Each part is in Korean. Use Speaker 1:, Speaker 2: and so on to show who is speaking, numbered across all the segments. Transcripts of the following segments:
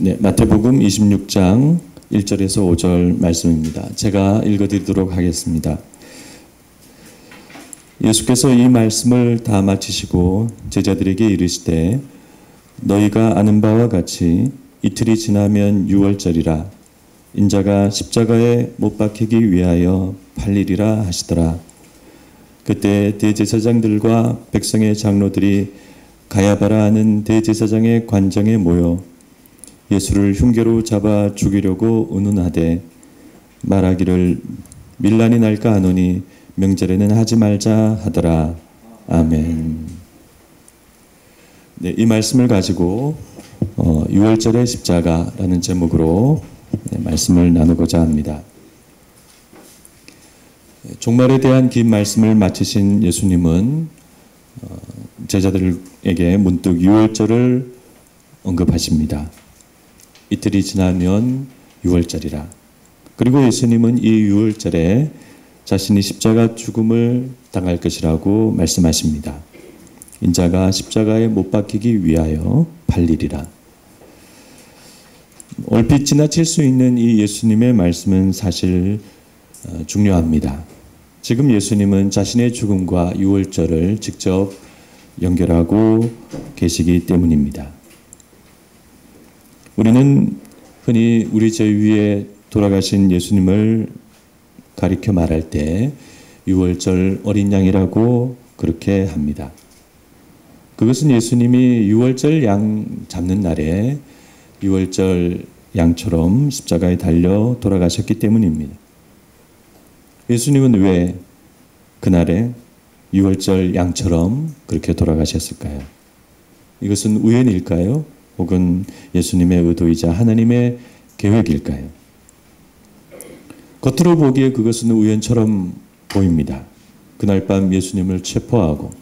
Speaker 1: 네, 마태복음 26장 1절에서 5절 말씀입니다. 제가 읽어드리도록 하겠습니다. 예수께서 이 말씀을 다 마치시고 제자들에게 이르시되 너희가 아는 바와 같이 이틀이 지나면 유월절이라 인자가 십자가에 못 박히기 위하여 팔리리라 하시더라. 그때 대제사장들과 백성의 장로들이 가야바라 하는 대제사장의 관정에 모여 예수를 흉계로 잡아 죽이려고 의논하되 말하기를 밀란이 날까 하노니 명절에는 하지 말자 하더라. 아멘. 네, 이 말씀을 가지고 6월절의 십자가라는 제목으로 말씀을 나누고자 합니다. 종말에 대한 긴 말씀을 마치신 예수님은 제자들에게 문득 6월절을 언급하십니다. 이틀이 지나면 6월절이라. 그리고 예수님은 이 6월절에 자신이 십자가 죽음을 당할 것이라고 말씀하십니다. 인자가 십자가에 못 박히기 위하여 팔리리라. 얼핏 지나칠 수 있는 이 예수님의 말씀은 사실 중요합니다. 지금 예수님은 자신의 죽음과 6월절을 직접 연결하고 계시기 때문입니다. 우리는 흔히 우리 죄 위에 돌아가신 예수님을 가리켜 말할 때 6월절 어린 양이라고 그렇게 합니다. 그것은 예수님이 6월절 양 잡는 날에 6월절 양처럼 십자가에 달려 돌아가셨기 때문입니다. 예수님은 왜 그날에 6월절 양처럼 그렇게 돌아가셨을까요? 이것은 우연일까요? 혹은 예수님의 의도이자 하나님의 계획일까요? 겉으로 보기에 그것은 우연처럼 보입니다. 그날 밤 예수님을 체포하고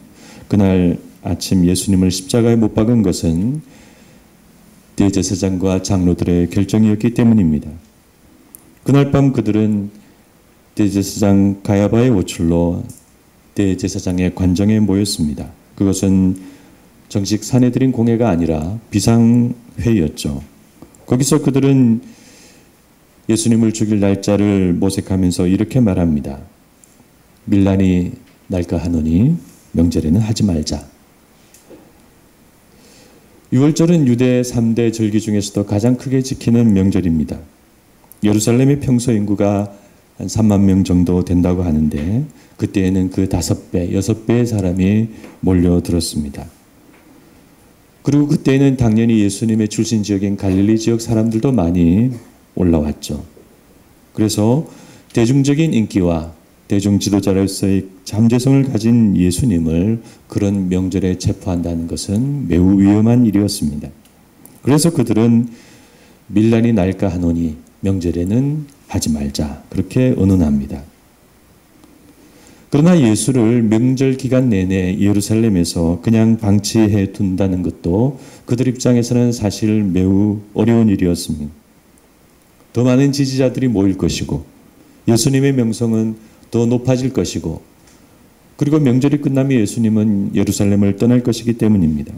Speaker 1: 그날 아침 예수님을 십자가에 못 박은 것은 대제사장과 장로들의 결정이었기 때문입니다. 그날 밤 그들은 대제사장 가야바의 호출로 대제사장의 관정에 모였습니다. 그것은 정식 사내들인 공회가 아니라 비상회의였죠. 거기서 그들은 예수님을 죽일 날짜를 모색하면서 이렇게 말합니다. 밀란이 날까 하노니 명절에는 하지 말자. 6월절은 유대 3대 절기 중에서도 가장 크게 지키는 명절입니다. 예루살렘의 평소 인구가 한 3만 명 정도 된다고 하는데 그때에는 그 5배, 6배의 사람이 몰려들었습니다. 그리고 그때는 당연히 예수님의 출신 지역인 갈릴리 지역 사람들도 많이 올라왔죠. 그래서 대중적인 인기와 대중 지도자로서의 잠재성을 가진 예수님을 그런 명절에 체포한다는 것은 매우 위험한 일이었습니다. 그래서 그들은 밀란이 날까 하노니 명절에는 하지 말자 그렇게 의논합니다. 그러나 예수를 명절 기간 내내 예루살렘에서 그냥 방치해 둔다는 것도 그들 입장에서는 사실 매우 어려운 일이었습니다. 더 많은 지지자들이 모일 것이고 예수님의 명성은 더 높아질 것이고 그리고 명절이 끝나면 예수님은 예루살렘을 떠날 것이기 때문입니다.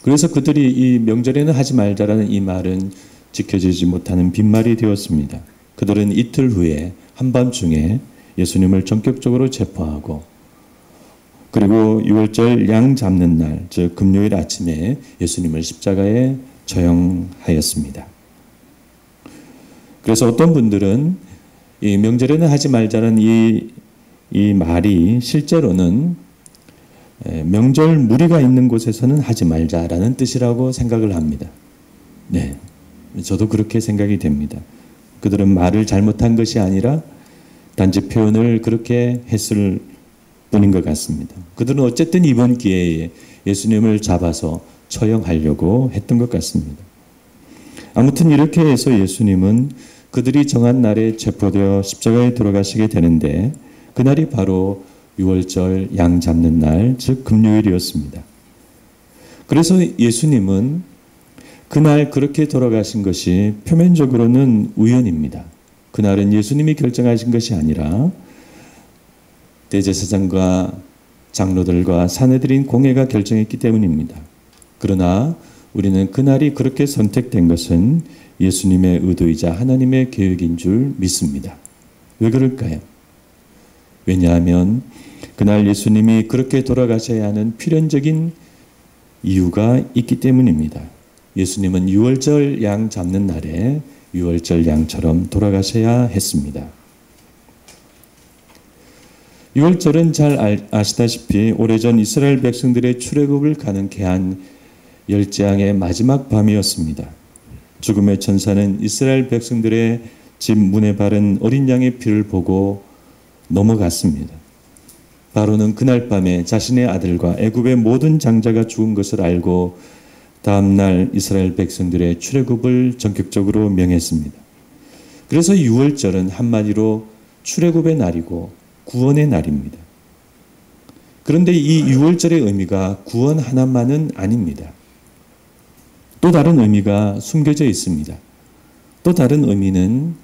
Speaker 1: 그래서 그들이 이 명절에는 하지 말자라는 이 말은 지켜지지 못하는 빈말이 되었습니다. 그들은 이틀 후에 한밤중에 예수님을 전격적으로 체포하고 그리고 6월절 양 잡는 날, 즉 금요일 아침에 예수님을 십자가에 처형하였습니다. 그래서 어떤 분들은 이 명절에는 하지 말자는 이 말이 실제로는 명절 무리가 있는 곳에서는 하지 말자라는 뜻이라고 생각을 합니다. 네, 저도 그렇게 생각이 됩니다. 그들은 말을 잘못한 것이 아니라 단지 표현을 그렇게 했을 뿐인 것 같습니다. 그들은 어쨌든 이번 기회에 예수님을 잡아서 처형하려고 했던 것 같습니다. 아무튼 이렇게 해서 예수님은 그들이 정한 날에 체포되어 십자가에 돌아가시게 되는데 그날이 바로 6월절 양 잡는 날, 즉 금요일이었습니다. 그래서 예수님은 그날 그렇게 돌아가신 것이 표면적으로는 우연입니다. 그날은 예수님이 결정하신 것이 아니라 대제사장과 장로들과 사내들인 공회가 결정했기 때문입니다. 그러나 우리는 그날이 그렇게 선택된 것은 예수님의 의도이자 하나님의 계획인 줄 믿습니다. 왜 그럴까요? 왜냐하면 그날 예수님이 그렇게 돌아가셔야 하는 필연적인 이유가 있기 때문입니다. 예수님은 유월절 양 잡는 날에 유월절 양처럼 돌아가셔야 했습니다. 유월절은 잘 아시다시피 오래전 이스라엘 백성들의 출애굽을 가능케 한 열재앙의 마지막 밤이었습니다. 죽음의 천사는 이스라엘 백성들의 집 문에 바른 어린 양의 피를 보고 넘어갔습니다. 바로는 그날 밤에 자신의 아들과 애굽의 모든 장자가 죽은 것을 알고 다음날 이스라엘 백성들의 출애굽을 전격적으로 명했습니다. 그래서 유월절은 한마디로 출애굽의 날이고 구원의 날입니다. 그런데 이 유월절의 의미가 구원 하나만은 아닙니다. 또 다른 의미가 숨겨져 있습니다. 또 다른 의미는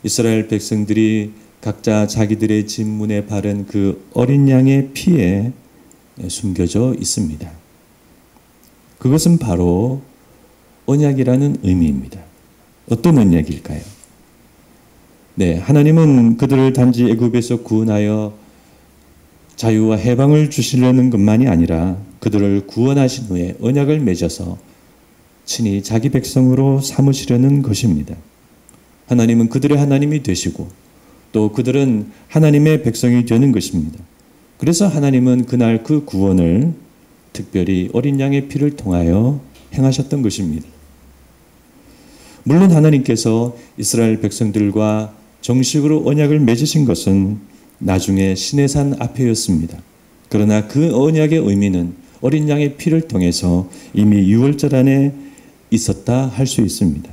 Speaker 1: 이스라엘 백성들이 각자 자기들의 집 문에 바른 그 어린 양의 피에 숨겨져 있습니다. 그것은 바로 언약이라는 의미입니다. 어떤 언약일까요? 네, 하나님은 그들을 단지 애굽에서 구원하여 자유와 해방을 주시려는 것만이 아니라 그들을 구원하신 후에 언약을 맺어서 친히 자기 백성으로 삼으시려는 것입니다. 하나님은 그들의 하나님이 되시고 또 그들은 하나님의 백성이 되는 것입니다. 그래서 하나님은 그날 그 구원을 특별히 어린 양의 피를 통하여 행하셨던 것입니다. 물론 하나님께서 이스라엘 백성들과 정식으로 언약을 맺으신 것은 나중에 시내산 앞에였습니다. 그러나 그 언약의 의미는 어린 양의 피를 통해서 이미 유월절 안에 있었다 할 수 있습니다.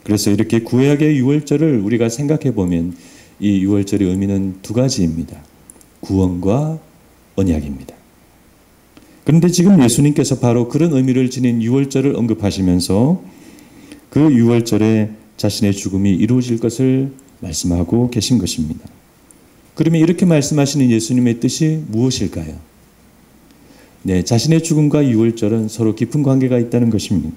Speaker 1: 그래서 이렇게 구약의 유월절을 우리가 생각해 보면 이 유월절의 의미는 두 가지입니다. 구원과 언약입니다. 그런데 지금 예수님께서 바로 그런 의미를 지닌 유월절을 언급하시면서 그 유월절에 자신의 죽음이 이루어질 것을 말씀하고 계신 것입니다. 그러면 이렇게 말씀하시는 예수님의 뜻이 무엇일까요? 네, 자신의 죽음과 유월절은 서로 깊은 관계가 있다는 것입니다.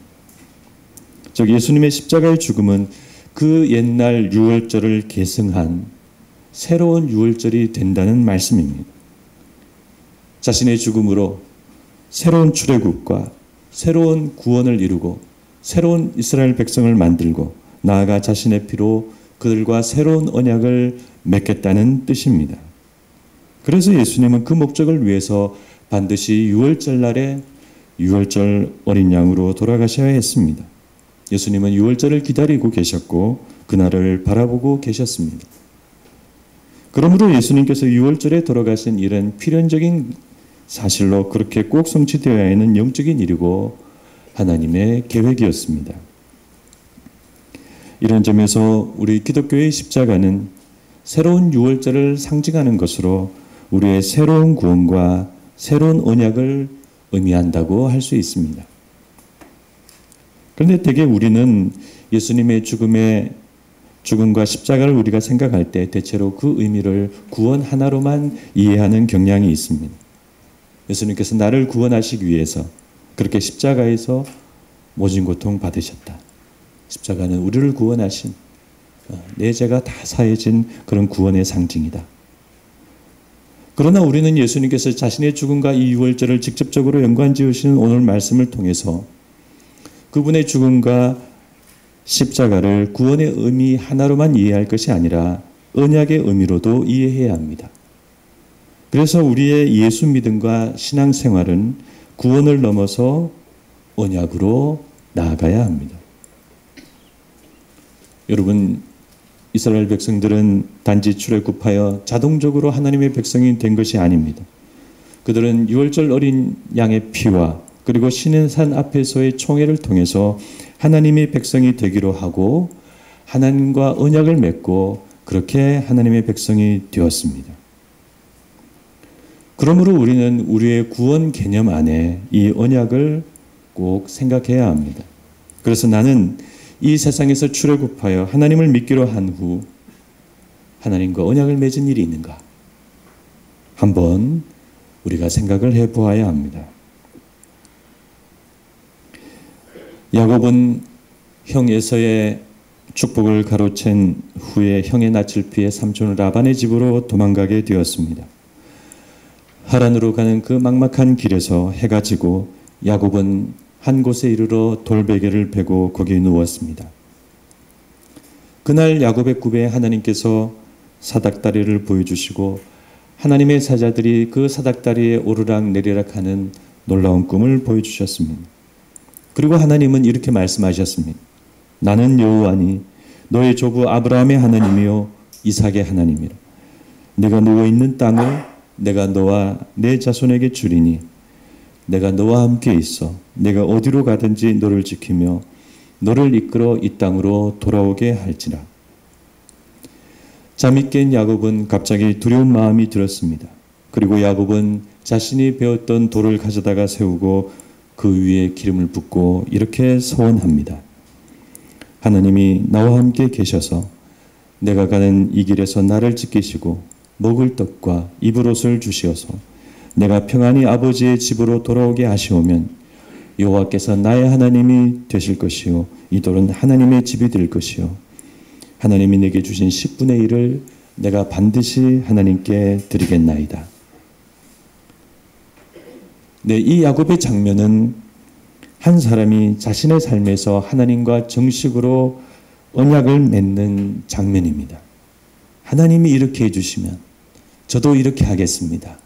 Speaker 1: 즉 예수님의 십자가의 죽음은 그 옛날 유월절을 계승한 새로운 유월절이 된다는 말씀입니다. 자신의 죽음으로 새로운 출애굽과 새로운 구원을 이루고 새로운 이스라엘 백성을 만들고 나아가 자신의 피로 그들과 새로운 언약을 맺겠다는 뜻입니다. 그래서 예수님은 그 목적을 위해서 반드시 유월절 날에 유월절 어린 양으로 돌아가셔야 했습니다. 예수님은 유월절을 기다리고 계셨고 그날을 바라보고 계셨습니다. 그러므로 예수님께서 유월절에 돌아가신 일은 필연적인 사실로 그렇게 꼭 성취되어야 하는 영적인 일이고 하나님의 계획이었습니다. 이런 점에서 우리 기독교의 십자가는 새로운 유월절을 상징하는 것으로 우리의 새로운 구원과 새로운 언약을 의미한다고 할 수 있습니다. 그런데 대개 우리는 예수님의 죽음과 십자가를 우리가 생각할 때 대체로 그 의미를 구원 하나로만 이해하는 경향이 있습니다. 예수님께서 나를 구원하시기 위해서 그렇게 십자가에서 모진 고통 받으셨다. 십자가는 우리를 구원하신 내 죄가 다 사해진 그런 구원의 상징이다. 그러나 우리는 예수님께서 자신의 죽음과 이 유월절을 직접적으로 연관지으시는 오늘 말씀을 통해서 그분의 죽음과 십자가를 구원의 의미 하나로만 이해할 것이 아니라 언약의 의미로도 이해해야 합니다. 그래서 우리의 예수 믿음과 신앙생활은 구원을 넘어서 언약으로 나아가야 합니다. 여러분, 이스라엘 백성들은 단지 출애굽하여 자동적으로 하나님의 백성이 된 것이 아닙니다. 그들은 유월절 어린 양의 피와 그리고 시내산 앞에서의 총회를 통해서 하나님의 백성이 되기로 하고 하나님과 언약을 맺고 그렇게 하나님의 백성이 되었습니다. 그러므로 우리는 우리의 구원 개념 안에 이 언약을 꼭 생각해야 합니다. 그래서 나는 이 세상에서 출애굽하여 하나님을 믿기로 한 후 하나님과 언약을 맺은 일이 있는가? 한번 우리가 생각을 해보아야 합니다. 야곱은 형 에서의 축복을 가로챈 후에 형의 낯을 피해 삼촌 라반의 집으로 도망가게 되었습니다. 하란으로 가는 그 막막한 길에서 해가 지고 야곱은 한 곳에 이르러 돌베개를 베고 거기 누웠습니다. 그날 야곱의 꿈에 하나님께서 사닥다리를 보여주시고 하나님의 사자들이 그 사닥다리에 오르락 내리락 하는 놀라운 꿈을 보여주셨습니다. 그리고 하나님은 이렇게 말씀하셨습니다. 나는 여호와니 너의 조부 아브라함의 하나님이요 이삭의 하나님이라. 내가 누워있는 땅을 내가 너와 내 자손에게 주리니 내가 너와 함께 있어 내가 어디로 가든지 너를 지키며 너를 이끌어 이 땅으로 돌아오게 할지라. 잠이 깬 야곱은 갑자기 두려운 마음이 들었습니다. 그리고 야곱은 자신이 배웠던 돌을 가져다가 세우고 그 위에 기름을 붓고 이렇게 서원합니다. 하나님이 나와 함께 계셔서 내가 가는 이 길에서 나를 지키시고 먹을 떡과 입을 옷을 주시어서 내가 평안히 아버지의 집으로 돌아오게 하시오면 여호와께서 나의 하나님이 되실 것이요 이 돌은 하나님의 집이 될 것이요 하나님이 내게 주신 10분의 1을 내가 반드시 하나님께 드리겠나이다. 네, 이 야곱의 장면은 한 사람이 자신의 삶에서 하나님과 정식으로 언약을 맺는 장면입니다. 하나님이 이렇게 해주시면 저도 이렇게 하겠습니다.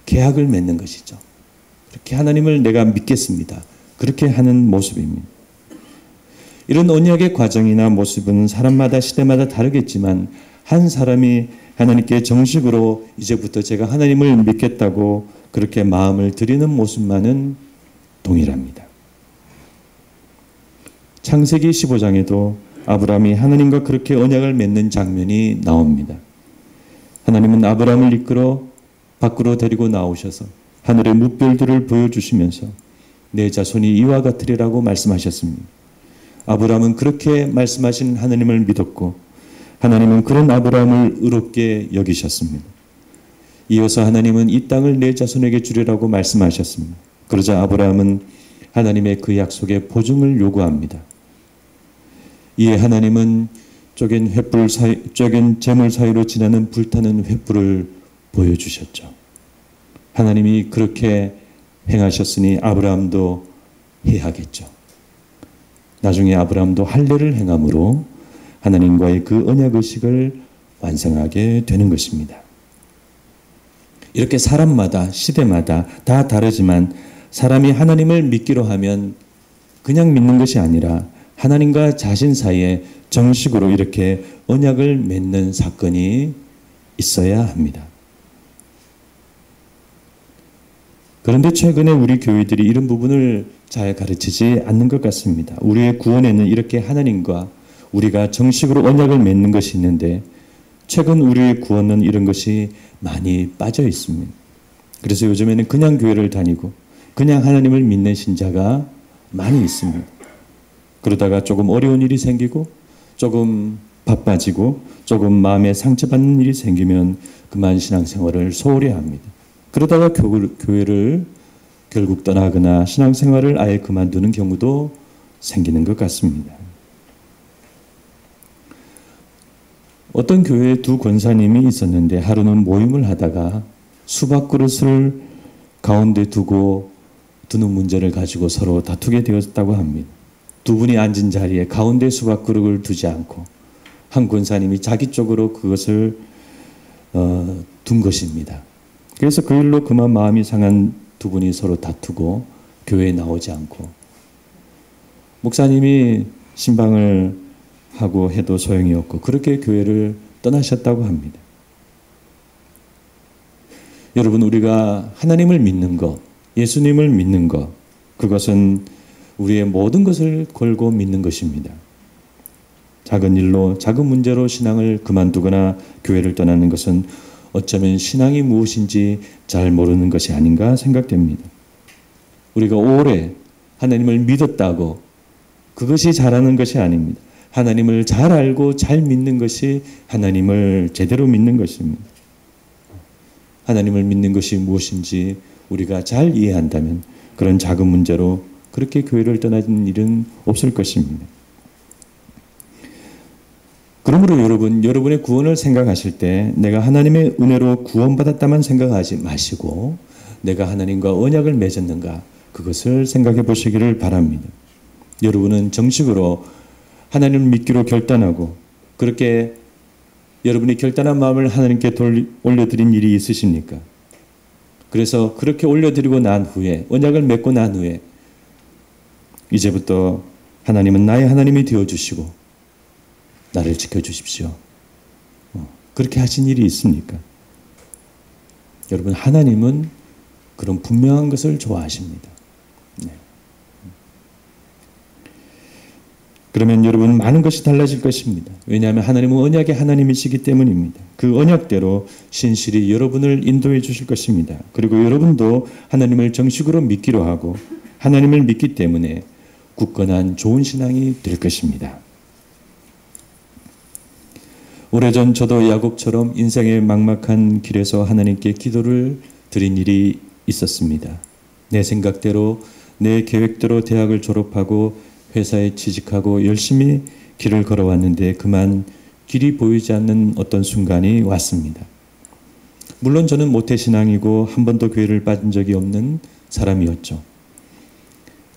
Speaker 1: 계약을 맺는 것이죠. 그렇게 하나님을 내가 믿겠습니다. 그렇게 하는 모습입니다. 이런 언약의 과정이나 모습은 사람마다 시대마다 다르겠지만 한 사람이 하나님께 정식으로 이제부터 제가 하나님을 믿겠다고 그렇게 마음을 드리는 모습만은 동일합니다. 창세기 15장에도 아브라함이 하나님과 그렇게 언약을 맺는 장면이 나옵니다. 하나님은 아브라함을 이끌어 밖으로 데리고 나오셔서 하늘의 뭇별들을 보여주시면서 내 자손이 이와 같으리라고 말씀하셨습니다. 아브라함은 그렇게 말씀하신 하나님을 믿었고 하나님은 그런 아브라함을 의롭게 여기셨습니다. 이어서 하나님은 이 땅을 내 자손에게 주리라고 말씀하셨습니다. 그러자 아브라함은 하나님의 그 약속에 보증을 요구합니다. 이에 하나님은 쪼갠 재물 사이로 지나는 불타는 횃불을 보여주셨죠. 하나님이 그렇게 행하셨으니 아브라함도 해야겠죠. 나중에 아브라함도 할례를 행함으로 하나님과의 그 언약의식을 완성하게 되는 것입니다. 이렇게 사람마다 시대마다 다 다르지만 사람이 하나님을 믿기로 하면 그냥 믿는 것이 아니라 하나님과 자신 사이에 정식으로 이렇게 언약을 맺는 사건이 있어야 합니다. 그런데 최근에 우리 교회들이 이런 부분을 잘 가르치지 않는 것 같습니다. 우리의 구원에는 이렇게 하나님과 우리가 정식으로 언약을 맺는 것이 있는데 최근 우리의 구원은 이런 것이 많이 빠져 있습니다. 그래서 요즘에는 그냥 교회를 다니고 그냥 하나님을 믿는 신자가 많이 있습니다. 그러다가 조금 어려운 일이 생기고 조금 바빠지고 조금 마음에 상처받는 일이 생기면 그만 신앙생활을 소홀히 합니다. 그러다가 교회를 결국 떠나거나 신앙생활을 아예 그만두는 경우도 생기는 것 같습니다. 어떤 교회에 두 권사님이 있었는데 하루는 모임을 하다가 수박 그릇을 가운데 두고 두는 문제를 가지고 서로 다투게 되었다고 합니다. 두 분이 앉은 자리에 가운데 수박 그릇을 두지 않고 한 권사님이 자기 쪽으로 그것을 둔 것입니다. 그래서 그 일로 그만 마음이 상한 두 분이 서로 다투고 교회에 나오지 않고 목사님이 신방을 하고 해도 소용이 없고 그렇게 교회를 떠나셨다고 합니다. 여러분, 우리가 하나님을 믿는 것, 예수님을 믿는 것, 그것은 우리의 모든 것을 걸고 믿는 것입니다. 작은 일로, 작은 문제로 신앙을 그만두거나 교회를 떠나는 것은 어쩌면 신앙이 무엇인지 잘 모르는 것이 아닌가 생각됩니다. 우리가 오래 하나님을 믿었다고 그것이 잘하는 것이 아닙니다. 하나님을 잘 알고 잘 믿는 것이 하나님을 제대로 믿는 것입니다. 하나님을 믿는 것이 무엇인지 우리가 잘 이해한다면 그런 작은 문제로 그렇게 교회를 떠나는 일은 없을 것입니다. 그러므로 여러분, 여러분의 구원을 생각하실 때 내가 하나님의 은혜로 구원받았다만 생각하지 마시고 내가 하나님과 언약을 맺었는가 그것을 생각해 보시기를 바랍니다. 여러분은 정식으로 하나님을 믿기로 결단하고 그렇게 여러분이 결단한 마음을 하나님께 올려드린 일이 있으십니까? 그래서 그렇게 올려드리고 난 후에 언약을 맺고 난 후에 이제부터 하나님은 나의 하나님이 되어주시고 나를 지켜주십시오. 그렇게 하신 일이 있습니까? 여러분, 하나님은 그런 분명한 것을 좋아하십니다. 네. 그러면 여러분 많은 것이 달라질 것입니다. 왜냐하면 하나님은 언약의 하나님이시기 때문입니다. 그 언약대로 신실히 여러분을 인도해 주실 것입니다. 그리고 여러분도 하나님을 정식으로 믿기로 하고 하나님을 믿기 때문에 굳건한 좋은 신앙이 될 것입니다. 오래전 저도 야곱처럼 인생의 막막한 길에서 하나님께 기도를 드린 일이 있었습니다. 내 생각대로 내 계획대로 대학을 졸업하고 회사에 취직하고 열심히 길을 걸어왔는데 그만 길이 보이지 않는 어떤 순간이 왔습니다. 물론 저는 모태신앙이고 한 번도 교회를 빠진 적이 없는 사람이었죠.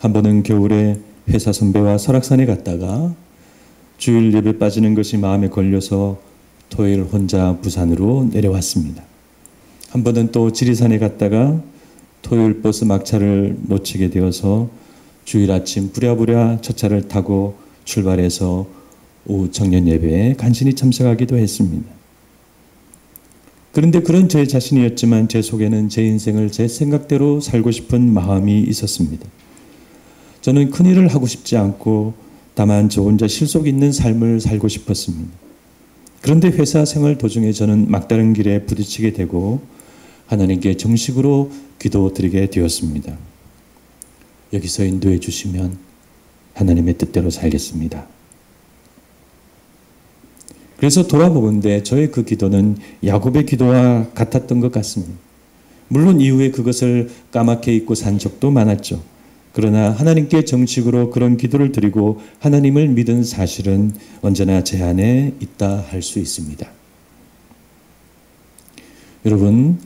Speaker 1: 한 번은 겨울에 회사 선배와 설악산에 갔다가 주일 예배 빠지는 것이 마음에 걸려서 토요일 혼자 부산으로 내려왔습니다. 한 번은 또 지리산에 갔다가 토요일 버스 막차를 놓치게 되어서 주일 아침 부랴부랴 첫 차를 타고 출발해서 오후 청년 예배에 간신히 참석하기도 했습니다. 그런데 그런 제 자신이었지만 제 속에는 제 인생을 제 생각대로 살고 싶은 마음이 있었습니다. 저는 큰일을 하고 싶지 않고 다만 저 혼자 실속 있는 삶을 살고 싶었습니다. 그런데 회사 생활 도중에 저는 막다른 길에 부딪히게 되고 하나님께 정식으로 기도드리게 되었습니다. 여기서 인도해 주시면 하나님의 뜻대로 살겠습니다. 그래서 돌아보건대 저의 그 기도는 야곱의 기도와 같았던 것 같습니다. 물론 이후에 그것을 까맣게 잊고 산 적도 많았죠. 그러나 하나님께 정식으로 그런 기도를 드리고 하나님을 믿은 사실은 언제나 제 안에 있다 할 수 있습니다. 여러분,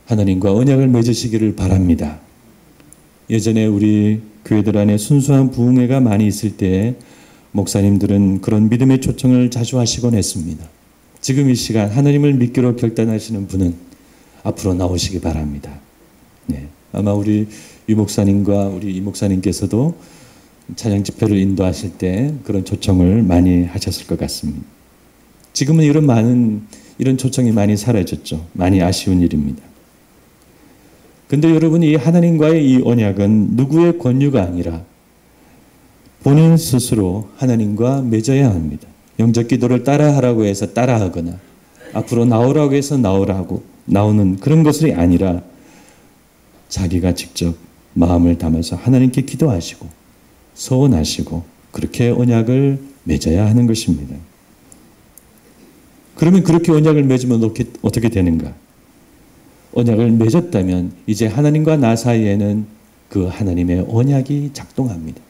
Speaker 1: 하나님과 언약을 맺으시기를 바랍니다. 예전에 우리 교회들 안에 순수한 부흥회가 많이 있을 때 목사님들은 그런 믿음의 초청을 자주 하시곤 했습니다. 지금 이 시간 하나님을 믿기로 결단하시는 분은 앞으로 나오시기 바랍니다. 네, 아마 우리 유 목사님과 우리 이 목사님께서도 찬양 집회를 인도하실 때 그런 초청을 많이 하셨을 것 같습니다. 지금은 이런 초청이 많이 사라졌죠. 많이 아쉬운 일입니다. 근데 여러분, 이 하나님과의 이 언약은 누구의 권유가 아니라 본인 스스로 하나님과 맺어야 합니다. 영적 기도를 따라하라고 해서 따라하거나 앞으로 나오라고 해서 나오는 그런 것이 아니라 자기가 직접 마음을 담아서 하나님께 기도하시고 서원하시고 그렇게 언약을 맺어야 하는 것입니다. 그러면 그렇게 언약을 맺으면 어떻게 되는가? 언약을 맺었다면 이제 하나님과 나 사이에는 그 하나님의 언약이 작동합니다.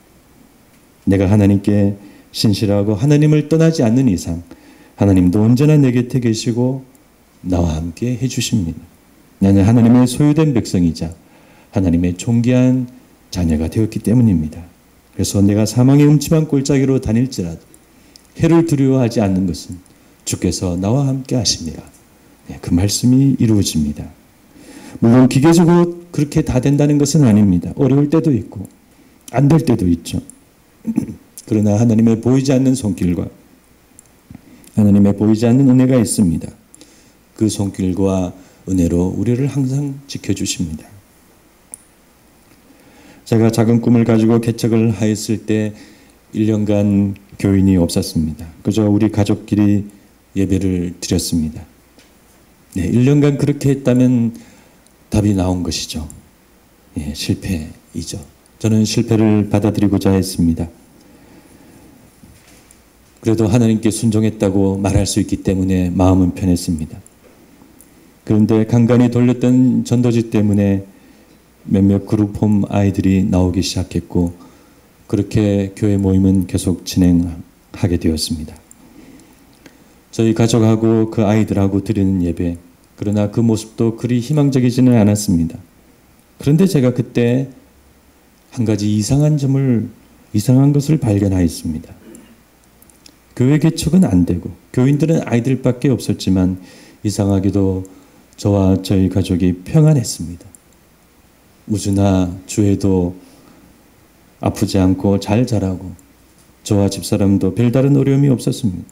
Speaker 1: 내가 하나님께 신실하고 하나님을 떠나지 않는 이상 하나님도 언제나 내 곁에 계시고 나와 함께 해주십니다. 나는 하나님의 소유된 백성이자 하나님의 존귀한 자녀가 되었기 때문입니다. 그래서 내가 사망의 음침한 골짜기로 다닐지라도 해를 두려워하지 않는 것은 주께서 나와 함께 하십니다. 네, 그 말씀이 이루어집니다. 물론 기계적으로 그렇게 다 된다는 것은 아닙니다. 어려울 때도 있고 안 될 때도 있죠. 그러나 하나님의 보이지 않는 손길과 하나님의 보이지 않는 은혜가 있습니다. 그 손길과 은혜로 우리를 항상 지켜주십니다. 제가 작은 꿈을 가지고 개척을 하였을 때 1년간 교인이 없었습니다. 그저 우리 가족끼리 예배를 드렸습니다. 네, 1년간 그렇게 했다면 답이 나온 것이죠. 예, 실패이죠. 저는 실패를 받아들이고자 했습니다. 그래도 하나님께 순종했다고 말할 수 있기 때문에 마음은 편했습니다. 그런데 간간히 돌렸던 전도지 때문에 몇몇 그룹홈 아이들이 나오기 시작했고 그렇게 교회 모임은 계속 진행하게 되었습니다. 저희 가족하고 그 아이들하고 드리는 예배, 그러나 그 모습도 그리 희망적이지는 않았습니다. 그런데 제가 그때 한 가지 이상한 것을 발견하였습니다. 교회 개척은 안 되고 교인들은 아이들밖에 없었지만 이상하게도 저와 저희 가족이 평안했습니다. 우주나 주에도 아프지 않고 잘 자라고 저와 집사람도 별다른 어려움이 없었습니다.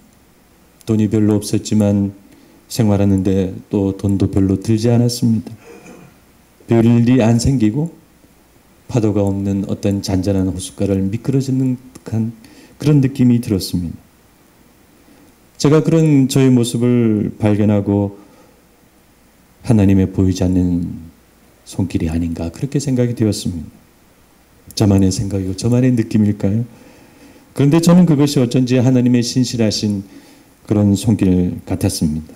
Speaker 1: 돈이 별로 없었지만 생활하는데 또 돈도 별로 들지 않았습니다. 별일이 안 생기고 파도가 없는 어떤 잔잔한 호숫가를 미끄러지는 듯한 그런 느낌이 들었습니다. 제가 그런 저의 모습을 발견하고 하나님의 보이지 않는 손길이 아닌가 그렇게 생각이 되었습니다. 저만의 생각이고 저만의 느낌일까요? 그런데 저는 그것이 어쩐지 하나님의 신실하신 그런 손길 같았습니다.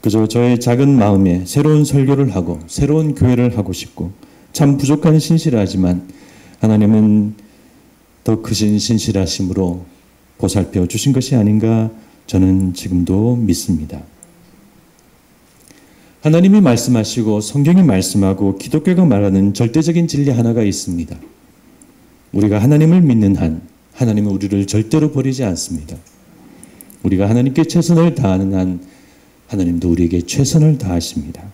Speaker 1: 그저 저의 작은 마음에 새로운 설교를 하고 새로운 교회를 하고 싶고 참 부족한 신실하지만 하나님은 더 크신 신실하심으로 보살펴 주신 것이 아닌가 저는 지금도 믿습니다. 하나님이 말씀하시고 성경이 말씀하고 기독교가 말하는 절대적인 진리 하나가 있습니다. 우리가 하나님을 믿는 한 하나님은 우리를 절대로 버리지 않습니다. 우리가 하나님께 최선을 다하는 한 하나님도 우리에게 최선을 다하십니다.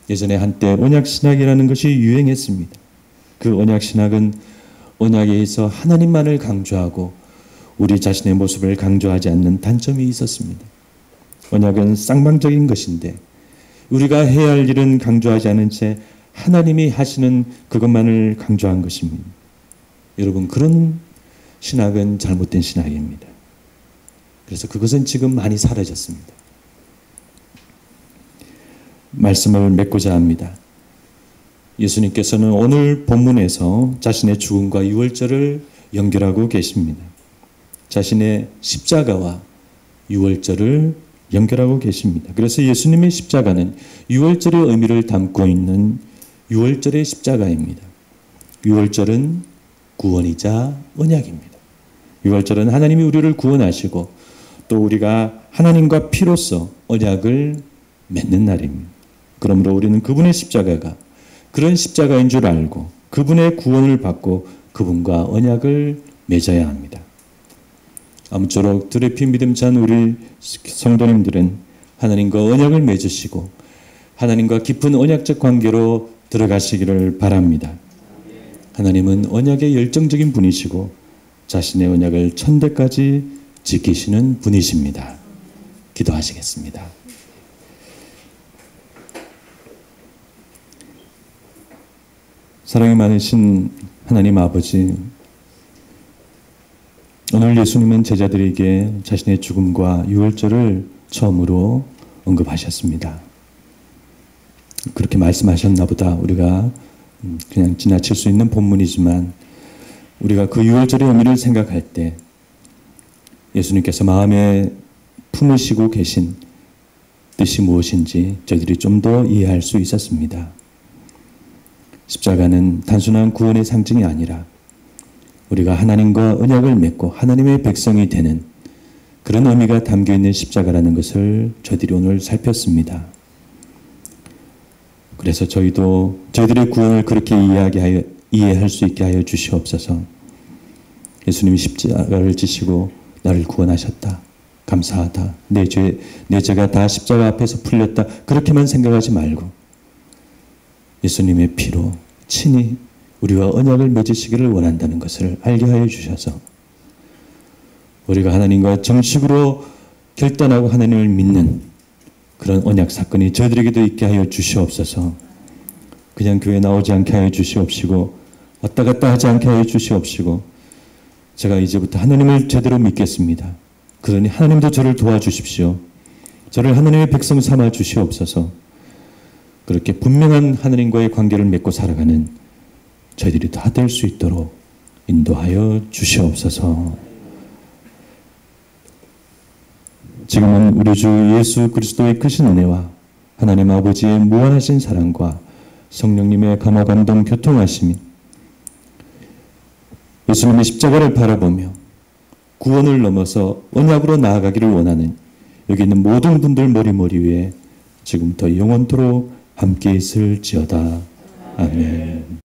Speaker 1: 예전에 한때 언약신학이라는 것이 유행했습니다. 그 언약신학은 언약에서 하나님만을 강조하고 우리 자신의 모습을 강조하지 않는 단점이 있었습니다. 언약은 쌍방적인 것인데 우리가 해야 할 일은 강조하지 않은 채 하나님이 하시는 그것만을 강조한 것입니다. 여러분, 그런 신학은 잘못된 신학입니다. 그래서 그것은 지금 많이 사라졌습니다. 말씀을 맺고자 합니다. 예수님께서는 오늘 본문에서 자신의 죽음과 유월절을 연결하고 계십니다. 자신의 십자가와 유월절을 연결하고 계십니다. 그래서 예수님의 십자가는 유월절의 의미를 담고 있는 유월절의 십자가입니다. 유월절은 구원이자 언약입니다. 유월절은 하나님이 우리를 구원하시고 또 우리가 하나님과 피로써 언약을 맺는 날입니다. 그러므로 우리는 그분의 십자가가 그런 십자가인 줄 알고 그분의 구원을 받고 그분과 언약을 맺어야 합니다. 아무쪼록 드레피 믿음찬 우리 성도님들은 하나님과 언약을 맺으시고 하나님과 깊은 언약적 관계로 들어가시기를 바랍니다. 하나님은 언약의 열정적인 분이시고 자신의 언약을 천대까지 지키시는 분이십니다. 기도하시겠습니다. 사랑이 많으신 하나님 아버지, 오늘 예수님은 제자들에게 자신의 죽음과 유월절을 처음으로 언급하셨습니다. 그렇게 말씀하셨나 보다 우리가 그냥 지나칠 수 있는 본문이지만 우리가 그 유월절의 의미를 생각할 때 예수님께서 마음에 품으시고 계신 뜻이 무엇인지 저희들이 좀 더 이해할 수 있었습니다. 십자가는 단순한 구원의 상징이 아니라 우리가 하나님과 언약을 맺고 하나님의 백성이 되는 그런 의미가 담겨있는 십자가라는 것을 저희들이 오늘 살폈습니다. 그래서 저희들의 구원을 그렇게 이해할 수 있게 하여 주시옵소서. 예수님이 십자가를 지시고 나를 구원하셨다. 감사하다. 내 죄가 다 십자가 앞에서 풀렸다. 그렇게만 생각하지 말고 예수님의 피로 친히 우리와 언약을 맺으시기를 원한다는 것을 알게 하여 주셔서 우리가 하나님과 정식으로 결단하고 하나님을 믿는 그런 언약 사건이 저희들에게도 있게 하여 주시옵소서. 그냥 교회 나오지 않게 하여 주시옵시고 왔다 갔다 하지 않게 하여 주시옵시고 제가 이제부터 하나님을 제대로 믿겠습니다. 그러니 하나님도 저를 도와주십시오. 저를 하나님의 백성 삼아 주시옵소서. 그렇게 분명한 하나님과의 관계를 맺고 살아가는 저희들이 다 될 수 있도록 인도하여 주시옵소서. 지금은 우리 주 예수 그리스도의 크신 은혜와 하나님 아버지의 무한하신 사랑과 성령님의 감화 감동 교통하심이 예수님의 십자가를 바라보며 구원을 넘어서 언약으로 나아가기를 원하는 여기 있는 모든 분들 머리 위에 지금부터 영원토록 함께 있을지어다. 아멘.